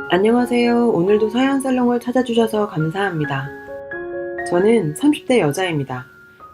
안녕하세요. 오늘도 사연살롱을 찾아주셔서 감사합니다. 저는 30대 여자입니다.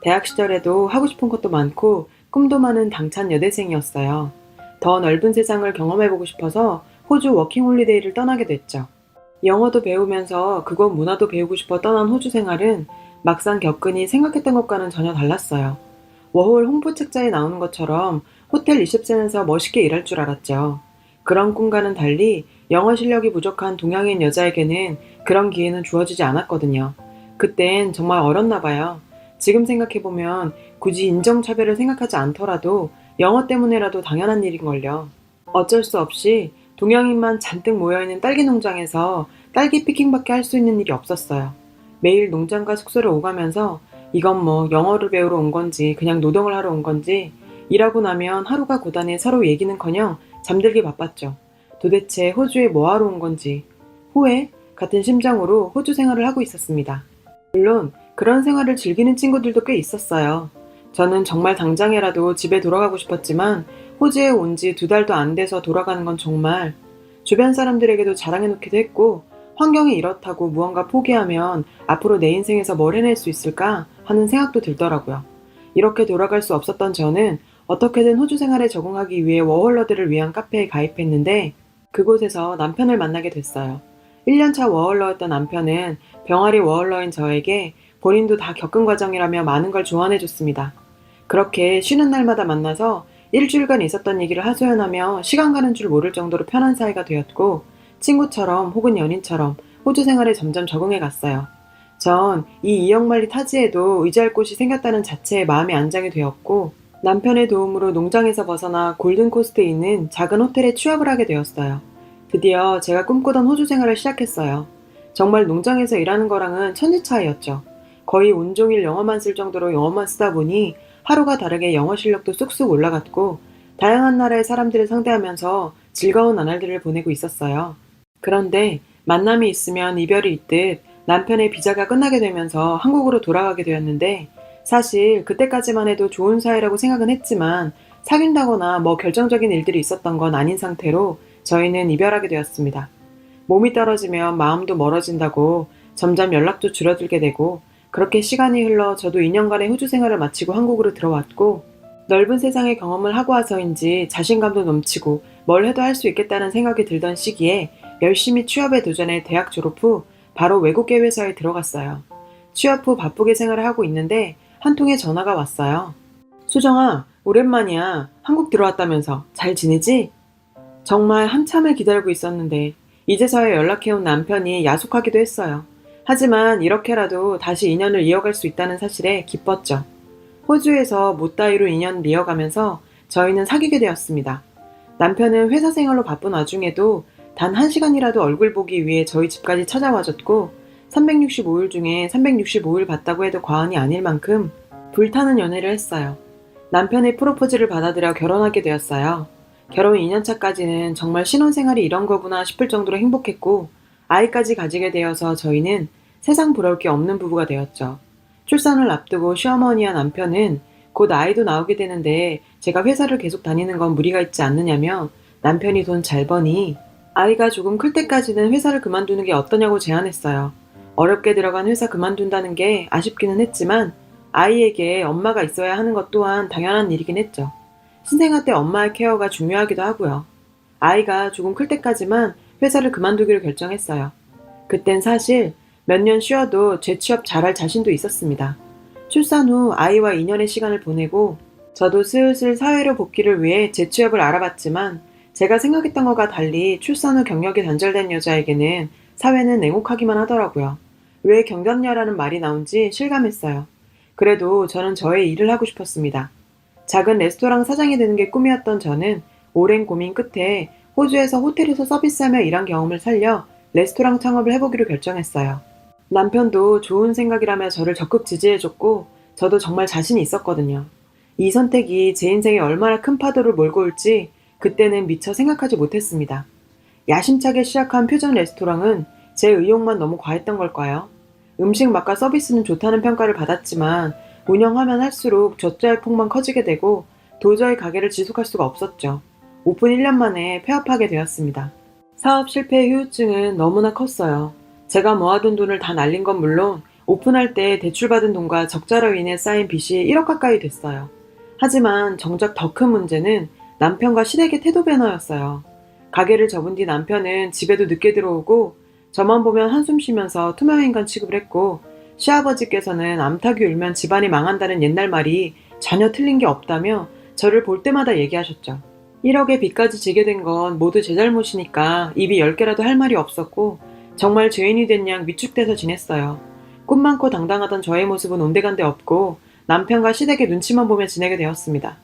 대학 시절에도 하고 싶은 것도 많고 꿈도 많은 당찬 여대생이었어요. 더 넓은 세상을 경험해보고 싶어서 호주 워킹홀리데이를 떠나게 됐죠. 영어도 배우면서 그곳 문화도 배우고 싶어 떠난 호주 생활은 막상 겪으니 생각했던 것과는 전혀 달랐어요. 워홀 홍보 책자에 나오는 것처럼 호텔 리셉션에서 멋있게 일할 줄 알았죠. 그런 꿈과는 달리 영어 실력이 부족한 동양인 여자에게는 그런 기회는 주어지지 않았거든요. 그땐 정말 어렸나 봐요. 지금 생각해보면 굳이 인종차별을 생각하지 않더라도 영어 때문에라도 당연한 일인걸요. 어쩔 수 없이 동양인만 잔뜩 모여있는 딸기 농장에서 딸기 피킹밖에 할 수 있는 일이 없었어요. 매일 농장과 숙소를 오가면서 이건 뭐 영어를 배우러 온 건지 그냥 노동을 하러 온 건지 일하고 나면 하루가 고단해 서로 얘기는커녕 잠들기 바빴죠. 도대체 호주에 뭐하러 온 건지 후회 같은 심정으로 호주 생활을 하고 있었습니다. 물론 그런 생활을 즐기는 친구들도 꽤 있었어요. 저는 정말 당장이라도 집에 돌아가고 싶었지만 호주에 온 지 2달도 안 돼서 돌아가는 건 정말 주변 사람들에게도 자랑해놓기도 했고 환경이 이렇다고 무언가 포기하면 앞으로 내 인생에서 뭘 해낼 수 있을까 하는 생각도 들더라고요. 이렇게 돌아갈 수 없었던 저는 어떻게든 호주 생활에 적응하기 위해 워홀러들을 위한 카페에 가입했는데 그곳에서 남편을 만나게 됐어요. 1년차 워홀러였던 남편은 병아리 워홀러인 저에게 본인도 다 겪은 과정이라며 많은 걸 조언해줬습니다. 그렇게 쉬는 날마다 만나서 일주일간 있었던 얘기를 하소연하며 시간 가는 줄 모를 정도로 편한 사이가 되었고 친구처럼 혹은 연인처럼 호주 생활에 점점 적응해 갔어요. 전 이 이역만리 타지에도 의지할 곳이 생겼다는 자체에 마음이 안정이 되었고 남편의 도움으로 농장에서 벗어나 골든코스트에 있는 작은 호텔에 취업을 하게 되었어요. 드디어 제가 꿈꾸던 호주 생활을 시작했어요. 정말 농장에서 일하는 거랑은 천지 차이였죠. 거의 온종일 영어만 쓸 정도로 영어만 쓰다 보니 하루가 다르게 영어 실력도 쑥쑥 올라갔고 다양한 나라의 사람들을 상대하면서 즐거운 나날들을 보내고 있었어요. 그런데 만남이 있으면 이별이 있듯 남편의 비자가 끝나게 되면서 한국으로 돌아가게 되었는데 사실 그때까지만 해도 좋은 사이라고 생각은 했지만 사귄다거나 뭐 결정적인 일들이 있었던 건 아닌 상태로 저희는 이별하게 되었습니다. 몸이 떨어지면 마음도 멀어진다고 점점 연락도 줄어들게 되고 그렇게 시간이 흘러 저도 2년간의 호주 생활을 마치고 한국으로 들어왔고 넓은 세상의 경험을 하고 와서인지 자신감도 넘치고 뭘 해도 할 수 있겠다는 생각이 들던 시기에 열심히 취업에 도전해 대학 졸업 후 바로 외국계 회사에 들어갔어요. 취업 후 바쁘게 생활을 하고 있는데 한 통의 전화가 왔어요. 수정아, 오랜만이야. 한국 들어왔다면서 잘 지내지? 정말 한참을 기다리고 있었는데 이제서야 연락해온 남편이 야속하기도 했어요. 하지만 이렇게라도 다시 인연을 이어갈 수 있다는 사실에 기뻤죠. 호주에서 못다이로 인연을 이어가면서 저희는 사귀게 되었습니다. 남편은 회사 생활로 바쁜 와중에도 단 1시간이라도 얼굴 보기 위해 저희 집까지 찾아와줬고 365일 중에 365일 봤다고 해도 과언이 아닐 만큼 불타는 연애를 했어요. 남편의 프로포즈를 받아들여 결혼하게 되었어요. 결혼 2년차까지는 정말 신혼생활이 이런 거구나 싶을 정도로 행복했고 아이까지 가지게 되어서 저희는 세상 부러울 게 없는 부부가 되었죠. 출산을 앞두고 시어머니와 남편은 곧 아이도 나오게 되는데 제가 회사를 계속 다니는 건 무리가 있지 않느냐며 남편이 돈 잘 버니 아이가 조금 클 때까지는 회사를 그만두는 게 어떠냐고 제안했어요. 어렵게 들어간 회사 그만둔다는 게 아쉽기는 했지만 아이에게 엄마가 있어야 하는 것 또한 당연한 일이긴 했죠. 신생아 때 엄마의 케어가 중요하기도 하고요. 아이가 조금 클 때까지만 회사를 그만두기로 결정했어요. 그땐 사실 몇 년 쉬어도 재취업 잘할 자신도 있었습니다. 출산 후 아이와 2년의 시간을 보내고 저도 슬슬 사회로 복귀를 위해 재취업을 알아봤지만 제가 생각했던 것과 달리 출산 후 경력이 단절된 여자에게는 사회는 냉혹하기만 하더라고요. 왜 경견녀라는 말이 나온지 실감했어요. 그래도 저는 저의 일을 하고 싶었습니다. 작은 레스토랑 사장이 되는 게 꿈이었던 저는 오랜 고민 끝에 호주에서 호텔에서 서비스하며 일한 경험을 살려 레스토랑 창업을 해보기로 결정했어요. 남편도 좋은 생각이라며 저를 적극 지지해줬고 저도 정말 자신이 있었거든요. 이 선택이 제 인생에 얼마나 큰 파도를 몰고 올지 그때는 미처 생각하지 못했습니다. 야심차게 시작한 퓨전 레스토랑은 제 의욕만 너무 과했던 걸까요? 음식 맛과 서비스는 좋다는 평가를 받았지만 운영하면 할수록 젖잘 폭만 커지게 되고 도저히 가게를 지속할 수가 없었죠. 오픈 1년 만에 폐업하게 되었습니다. 사업 실패의 후유증은 너무나 컸어요. 제가 모아둔 돈을 다 날린 건 물론 오픈할 때 대출받은 돈과 적자로 인해 쌓인 빚이 1억 가까이 됐어요. 하지만 정작 더 큰 문제는 남편과 시댁의 태도 변화였어요. 가게를 접은 뒤 남편은 집에도 늦게 들어오고 저만 보면 한숨 쉬면서 투명인간 취급을 했고, 시아버지께서는 암탉이 울면 집안이 망한다는 옛날 말이 전혀 틀린 게 없다며 저를 볼 때마다 얘기하셨죠. 1억의 빚까지 지게 된 건 모두 제 잘못이니까 입이 10개라도 할 말이 없었고, 정말 죄인이 된 양 위축돼서 지냈어요. 꿈 많고 당당하던 저의 모습은 온데간데 없고 남편과 시댁의 눈치만 보며 지내게 되었습니다.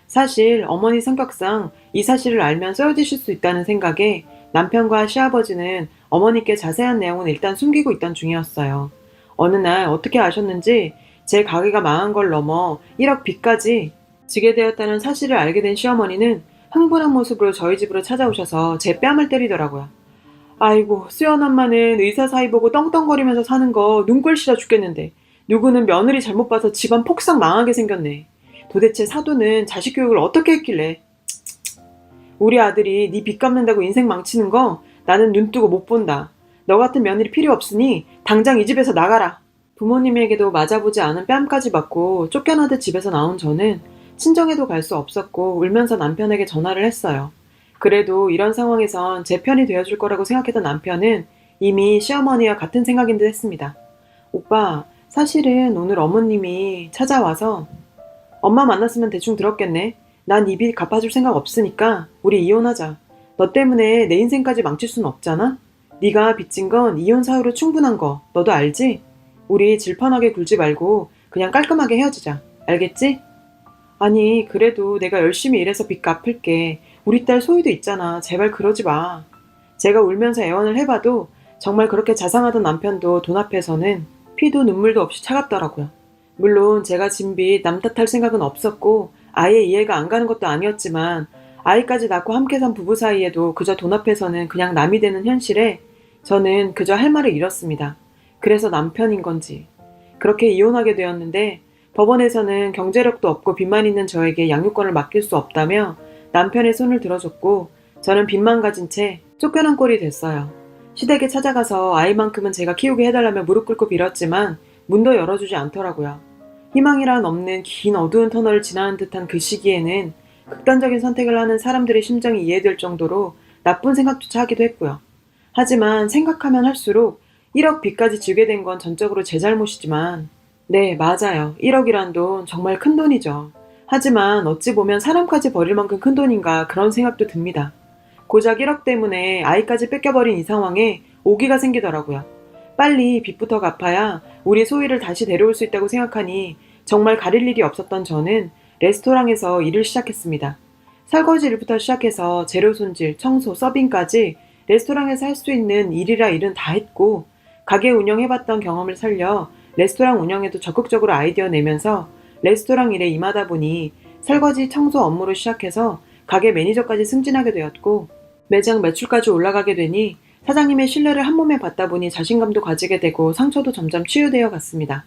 사실 어머니 성격상 이 사실을 알면 쓰러지실 수 있다는 생각에 남편과 시아버지는 어머니께 자세한 내용은 일단 숨기고 있던 중이었어요. 어느 날 어떻게 아셨는지 제 가게가 망한 걸 넘어 1억 빚까지 지게 되었다는 사실을 알게 된 시어머니는 흥분한 모습으로 저희 집으로 찾아오셔서 제 뺨을 때리더라고요. 아이고, 수연 엄마는 의사 사이 보고 떵떵거리면서 사는 거 눈꼴 싫어 죽겠는데 누구는 며느리 잘못 봐서 집안 폭삭 망하게 생겼네. 도대체 사돈은 자식 교육을 어떻게 했길래. 우리 아들이 네 빚 갚는다고 인생 망치는 거 나는 눈 뜨고 못 본다. 너 같은 며느리 필요 없으니 당장 이 집에서 나가라. 부모님에게도 맞아보지 않은 뺨까지 맞고 쫓겨나듯 집에서 나온 저는 친정에도 갈 수 없었고 울면서 남편에게 전화를 했어요. 그래도 이런 상황에선 제 편이 되어줄 거라고 생각했던 남편은 이미 시어머니와 같은 생각인 듯 했습니다. 오빠, 사실은 오늘 어머님이 찾아와서 엄마 만났으면 대충 들었겠네. 난 이 빚 갚아줄 생각 없으니까 우리 이혼하자. 너 때문에 내 인생까지 망칠 순 없잖아? 네가 빚진 건 이혼 사유로 충분한 거 너도 알지? 우리 질펀하게 굴지 말고 그냥 깔끔하게 헤어지자. 알겠지? 아니, 그래도 내가 열심히 일해서 빚 갚을게. 우리 딸 소희도 있잖아. 제발 그러지 마. 제가 울면서 애원을 해봐도 정말 그렇게 자상하던 남편도 돈 앞에서는 피도 눈물도 없이 차갑더라고요. 물론 제가 진 빚 남 탓할 생각은 없었고 아예 이해가 안 가는 것도 아니었지만 아이까지 낳고 함께 산 부부 사이에도 그저 돈 앞에서는 그냥 남이 되는 현실에 저는 그저 할 말을 잃었습니다. 그래서 남편인 건지. 그렇게 이혼하게 되었는데 법원에서는 경제력도 없고 빚만 있는 저에게 양육권을 맡길 수 없다며 남편의 손을 들어줬고 저는 빚만 가진 채 쫓겨난 꼴이 됐어요. 시댁에 찾아가서 아이만큼은 제가 키우게 해달라며 무릎 꿇고 빌었지만 문도 열어주지 않더라고요. 희망이란 없는 긴 어두운 터널을 지나는 듯한 그 시기에는 극단적인 선택을 하는 사람들의 심정이 이해될 정도로 나쁜 생각조차 하기도 했고요. 하지만 생각하면 할수록 1억 빚까지 지게 된 건 전적으로 제 잘못이지만, 네, 맞아요. 1억이란 돈 정말 큰 돈이죠. 하지만 어찌 보면 사람까지 버릴 만큼 큰 돈인가 그런 생각도 듭니다. 고작 1억 때문에 아이까지 뺏겨버린 이 상황에 오기가 생기더라고요. 빨리 빚부터 갚아야 우리 소희를 다시 데려올 수 있다고 생각하니 정말 가릴 일이 없었던 저는 레스토랑에서 일을 시작했습니다. 설거지 일부터 시작해서 재료 손질, 청소, 서빙까지 레스토랑에서 할 수 있는 일이라 일은 다 했고, 가게 운영해봤던 경험을 살려 레스토랑 운영에도 적극적으로 아이디어 내면서 레스토랑 일에 임하다 보니 설거지, 청소 업무로 시작해서 가게 매니저까지 승진하게 되었고, 매장 매출까지 올라가게 되니 사장님의 신뢰를 한 몸에 받다 보니 자신감도 가지게 되고 상처도 점점 치유되어 갔습니다.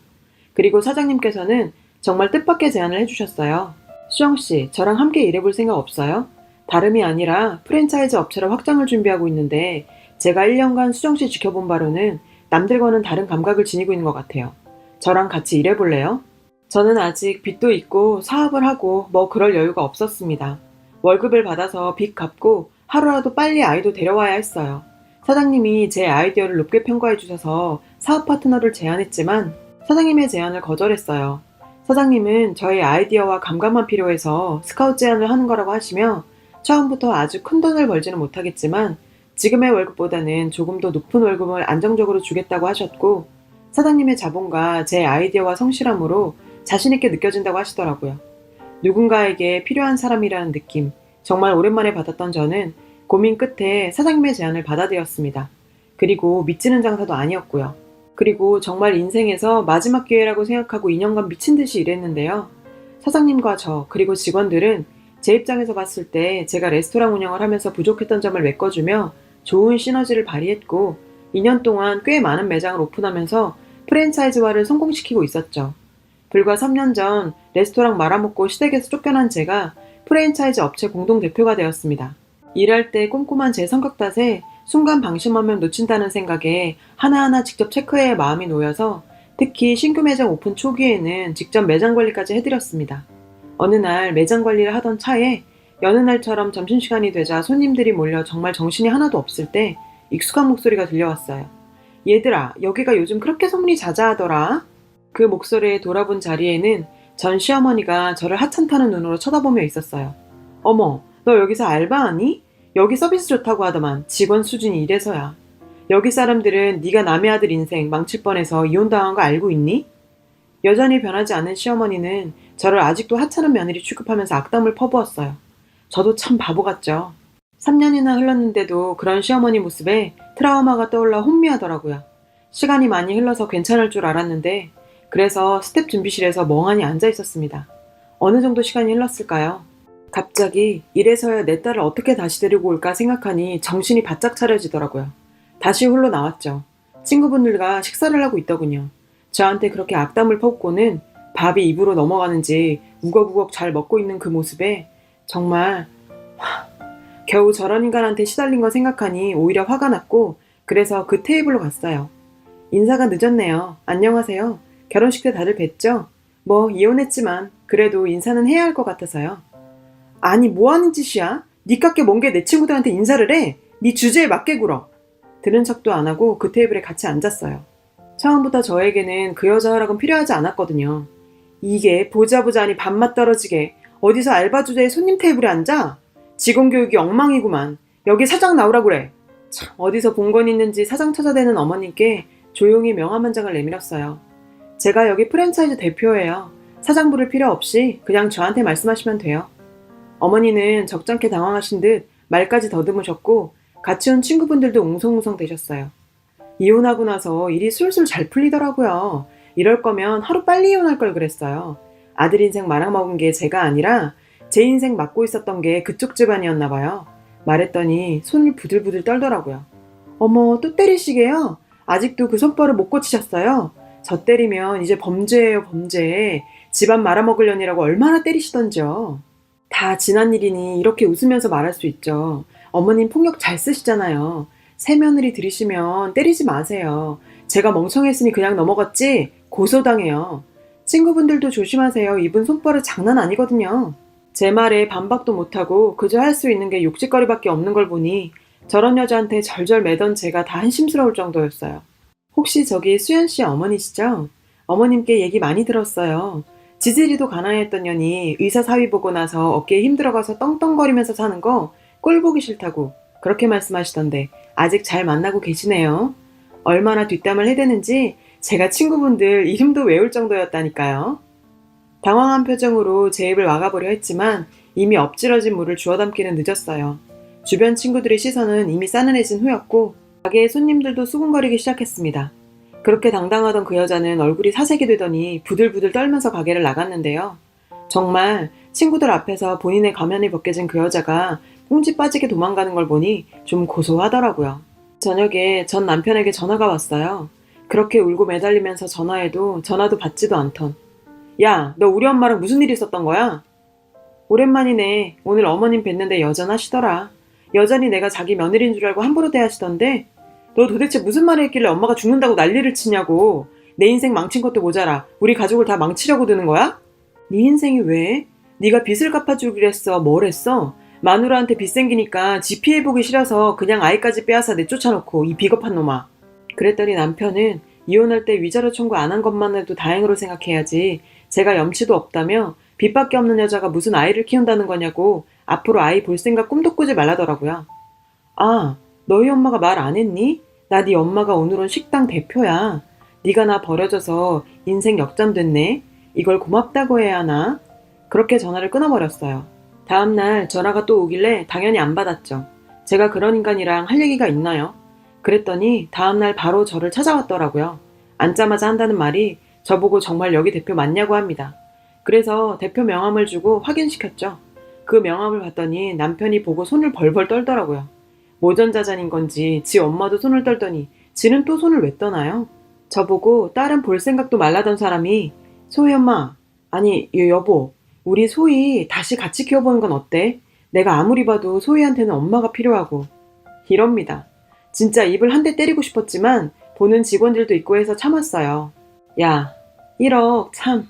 그리고 사장님께서는 정말 뜻밖의 제안을 해주셨어요. 수정씨, 저랑 함께 일해볼 생각 없어요? 다름이 아니라 프랜차이즈 업체로 확장을 준비하고 있는데 제가 1년간 수정씨 지켜본 바로는 남들과는 다른 감각을 지니고 있는 것 같아요. 저랑 같이 일해볼래요? 저는 아직 빚도 있고 사업을 하고 뭐 그럴 여유가 없었습니다. 월급을 받아서 빚 갚고 하루라도 빨리 아이도 데려와야 했어요. 사장님이 제 아이디어를 높게 평가해 주셔서 사업 파트너를 제안했지만 사장님의 제안을 거절했어요. 사장님은 저의 아이디어와 감각만 필요해서 스카우트 제안을 하는 거라고 하시며 처음부터 아주 큰 돈을 벌지는 못하겠지만 지금의 월급보다는 조금 더 높은 월급을 안정적으로 주겠다고 하셨고, 사장님의 자본과 제 아이디어와 성실함으로 자신있게 느껴진다고 하시더라고요. 누군가에게 필요한 사람이라는 느낌, 정말 오랜만에 받았던 저는 고민 끝에 사장님의 제안을 받아들였습니다. 그리고 믿지는 장사도 아니었고요. 그리고 정말 인생에서 마지막 기회라고 생각하고 2년간 미친 듯이 일했는데요. 사장님과 저 그리고 직원들은 제 입장에서 봤을 때 제가 레스토랑 운영을 하면서 부족했던 점을 메꿔주며 좋은 시너지를 발휘했고 2년 동안 꽤 많은 매장을 오픈하면서 프랜차이즈화를 성공시키고 있었죠. 불과 3년 전 레스토랑 말아먹고 시댁에서 쫓겨난 제가 프랜차이즈 업체 공동대표가 되었습니다. 일할 때 꼼꼼한 제 성격 탓에 순간 방심하면 놓친다는 생각에 하나하나 직접 체크해야 마음이 놓여서 특히 신규 매장 오픈 초기에는 직접 매장 관리까지 해드렸습니다. 어느 날 매장 관리를 하던 차에 여느 날처럼 점심시간이 되자 손님들이 몰려 정말 정신이 하나도 없을 때 익숙한 목소리가 들려왔어요. 얘들아, 여기가 요즘 그렇게 소문이 자자하더라. 그 목소리에 돌아본 자리에는 전 시어머니가 저를 하찮다는 눈으로 쳐다보며 있었어요. 어머, 너 여기서 알바하니? 여기 서비스 좋다고 하더만 직원 수준이 이래서야. 여기 사람들은 네가 남의 아들 인생 망칠 뻔해서 이혼당한 거 알고 있니? 여전히 변하지 않은 시어머니는 저를 아직도 하찮은 며느리 취급하면서 악담을 퍼부었어요. 저도 참 바보 같죠. 3년이나 흘렀는데도 그런 시어머니 모습에 트라우마가 떠올라 혼미하더라고요. 시간이 많이 흘러서 괜찮을 줄 알았는데 그래서 스텝 준비실에서 멍하니 앉아 있었습니다. 어느 정도 시간이 흘렀을까요? 갑자기 이래서야 내 딸을 어떻게 다시 데리고 올까 생각하니 정신이 바짝 차려지더라고요. 다시 홀로 나왔죠. 친구분들과 식사를 하고 있더군요. 저한테 그렇게 악담을 퍼붓고는 밥이 입으로 넘어가는지 우걱우걱 잘 먹고 있는 그 모습에 정말 겨우 저런 인간한테 시달린 거 생각하니 오히려 화가 났고 그래서 그 테이블로 갔어요. 인사가 늦었네요. 안녕하세요. 결혼식 때 다들 뵀죠? 뭐 이혼했지만 그래도 인사는 해야 할 것 같아서요. 아니 뭐하는 짓이야? 니깎게 먼 게 내 친구들한테 인사를 해? 니 주제에 맞게 굴어. 들은 척도 안 하고 그 테이블에 같이 앉았어요. 처음부터 저에게는 그 여자 허락은 필요하지 않았거든요. 이게 보자 아니 밥맛 떨어지게 어디서 알바 주제에 손님 테이블에 앉아? 직원 교육이 엉망이구만. 여기 사장 나오라 그래. 참 어디서 본 건 있는지 사장 찾아대는 어머님께 조용히 명함 한 장을 내밀었어요. 제가 여기 프랜차이즈 대표예요. 사장 부를 필요 없이 그냥 저한테 말씀하시면 돼요. 어머니는 적잖게 당황하신 듯 말까지 더듬으셨고 같이 온 친구분들도 웅성웅성 되셨어요. 이혼하고 나서 일이 술술 잘 풀리더라고요. 이럴 거면 하루 빨리 이혼할 걸 그랬어요. 아들 인생 말아먹은 게 제가 아니라 제 인생 맡고 있었던 게 그쪽 집안이었나 봐요. 말했더니 손을 부들부들 떨더라고요. 어머, 또 때리시게요? 아직도 그 손버릇 못 고치셨어요? 저 때리면 이제 범죄예요, 범죄. 집안 말아먹으려니라고 얼마나 때리시던지요. 다 지난 일이니 이렇게 웃으면서 말할 수 있죠. 어머님 폭력 잘 쓰시잖아요. 새며느리 들이시면 때리지 마세요. 제가 멍청했으니 그냥 넘어갔지 고소당해요. 친구분들도 조심하세요. 이분 손버릇 장난 아니거든요. 제 말에 반박도 못하고 그저 할 수 있는 게 욕짓거리밖에 없는 걸 보니 저런 여자한테 절절 매던 제가 다 한심스러울 정도였어요. 혹시 저기 수연씨 어머니시죠? 어머님께 얘기 많이 들었어요. 지지리도 가난했던 년이 의사 사위 보고 나서 어깨에 힘들어가서 떵떵거리면서 사는 거 꼴 보기 싫다고 그렇게 말씀하시던데 아직 잘 만나고 계시네요. 얼마나 뒷담을 해대는지 제가 친구분들 이름도 외울 정도였다니까요. 당황한 표정으로 제 입을 막아보려 했지만 이미 엎질러진 물을 주워 담기는 늦었어요. 주변 친구들의 시선은 이미 싸늘해진 후였고 가게의 손님들도 수군거리기 시작했습니다. 그렇게 당당하던 그 여자는 얼굴이 사색이 되더니 부들부들 떨면서 가게를 나갔는데요. 정말 친구들 앞에서 본인의 가면이 벗겨진 그 여자가 꽁지 빠지게 도망가는 걸 보니 좀 고소하더라고요. 저녁에 전 남편에게 전화가 왔어요. 그렇게 울고 매달리면서 전화해도 전화도 받지도 않던. 야, 너 우리 엄마랑 무슨 일 있었던 거야? 오랜만이네. 오늘 어머님 뵀는데 여전하시더라. 여전히 내가 자기 며느리인 줄 알고 함부로 대하시던데 너 도대체 무슨 말을 했길래 엄마가 죽는다고 난리를 치냐고. 내 인생 망친 것도 모자라 우리 가족을 다 망치려고 드는 거야? 네 인생이 왜? 네가 빚을 갚아주기로 했어. 뭘 했어? 마누라한테 빚 생기니까 지 피해보기 싫어서 그냥 아이까지 빼앗아 내쫓아놓고 이 비겁한 놈아. 그랬더니 남편은 이혼할 때 위자료 청구 안 한 것만 해도 다행으로 생각해야지 제가 염치도 없다며 빚밖에 없는 여자가 무슨 아이를 키운다는 거냐고 앞으로 아이 볼 생각 꿈도 꾸지 말라더라고요. 아, 너희 엄마가 말 안 했니? 나 네 엄마가 오늘은 식당 대표야. 네가 나 버려져서 인생 역전됐네. 이걸 고맙다고 해야 하나? 그렇게 전화를 끊어버렸어요. 다음날 전화가 또 오길래 당연히 안 받았죠. 제가 그런 인간이랑 할 얘기가 있나요? 그랬더니 다음날 바로 저를 찾아왔더라고요. 앉자마자 한다는 말이 저보고 정말 여기 대표 맞냐고 합니다. 그래서 대표 명함을 주고 확인시켰죠. 그 명함을 봤더니 남편이 보고 손을 벌벌 떨더라고요. 모전자잔인 건지 지 엄마도 손을 떨더니 지는 또 손을 왜 떠나요? 저보고 딸은 볼 생각도 말라던 사람이 소희 엄마, 아니 여보, 우리 소희 다시 같이 키워보는 건 어때? 내가 아무리 봐도 소희한테는 엄마가 필요하고. 이럽니다. 진짜 입을 한 대 때리고 싶었지만 보는 직원들도 있고 해서 참았어요. 야, 1억 참.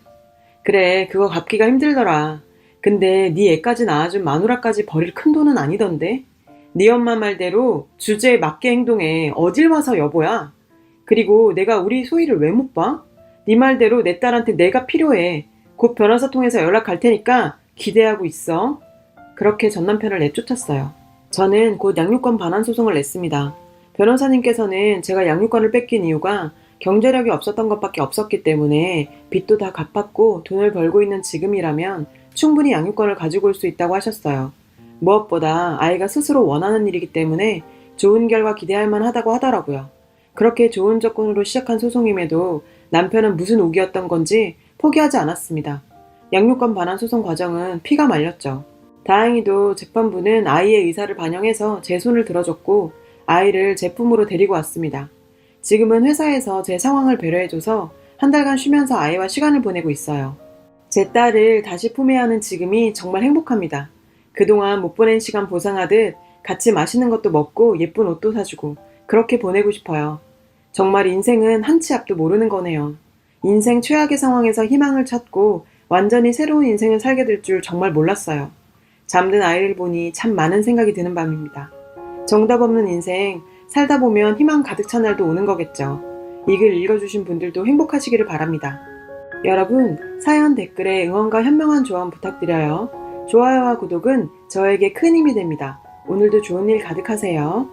그래, 그거 갚기가 힘들더라. 근데 네 애까지 낳아준 마누라까지 버릴 큰 돈은 아니던데? 네 엄마 말대로 주제에 맞게 행동해. 어딜 와서 여보야? 그리고 내가 우리 소희를 왜 못 봐? 네 말대로 내 딸한테 내가 필요해. 곧 변호사 통해서 연락 갈 테니까 기대하고 있어. 그렇게 전 남편을 내쫓았어요. 저는 곧 양육권 반환 소송을 냈습니다. 변호사님께서는 제가 양육권을 뺏긴 이유가 경제력이 없었던 것밖에 없었기 때문에 빚도 다 갚았고 돈을 벌고 있는 지금이라면 충분히 양육권을 가지고 올 수 있다고 하셨어요. 무엇보다 아이가 스스로 원하는 일이기 때문에 좋은 결과 기대할 만하다고 하더라고요. 그렇게 좋은 조건으로 시작한 소송임에도 남편은 무슨 우기였던 건지 포기하지 않았습니다. 양육권 반환 소송 과정은 피가 말렸죠. 다행히도 재판부는 아이의 의사를 반영해서 제 손을 들어줬고 아이를 제 품으로 데리고 왔습니다. 지금은 회사에서 제 상황을 배려해줘서 한 달간 쉬면서 아이와 시간을 보내고 있어요. 제 딸을 다시 품에 안은 지금이 정말 행복합니다. 그동안 못 보낸 시간 보상하듯 같이 맛있는 것도 먹고 예쁜 옷도 사주고 그렇게 보내고 싶어요. 정말 인생은 한 치 앞도 모르는 거네요. 인생 최악의 상황에서 희망을 찾고 완전히 새로운 인생을 살게 될 줄 정말 몰랐어요. 잠든 아이를 보니 참 많은 생각이 드는 밤입니다. 정답 없는 인생, 살다 보면 희망 가득 찬 날도 오는 거겠죠. 이 글 읽어주신 분들도 행복하시기를 바랍니다. 여러분, 사연 댓글에 응원과 현명한 조언 부탁드려요. 좋아요와 구독은 저에게 큰 힘이 됩니다. 오늘도 좋은 일 가득하세요.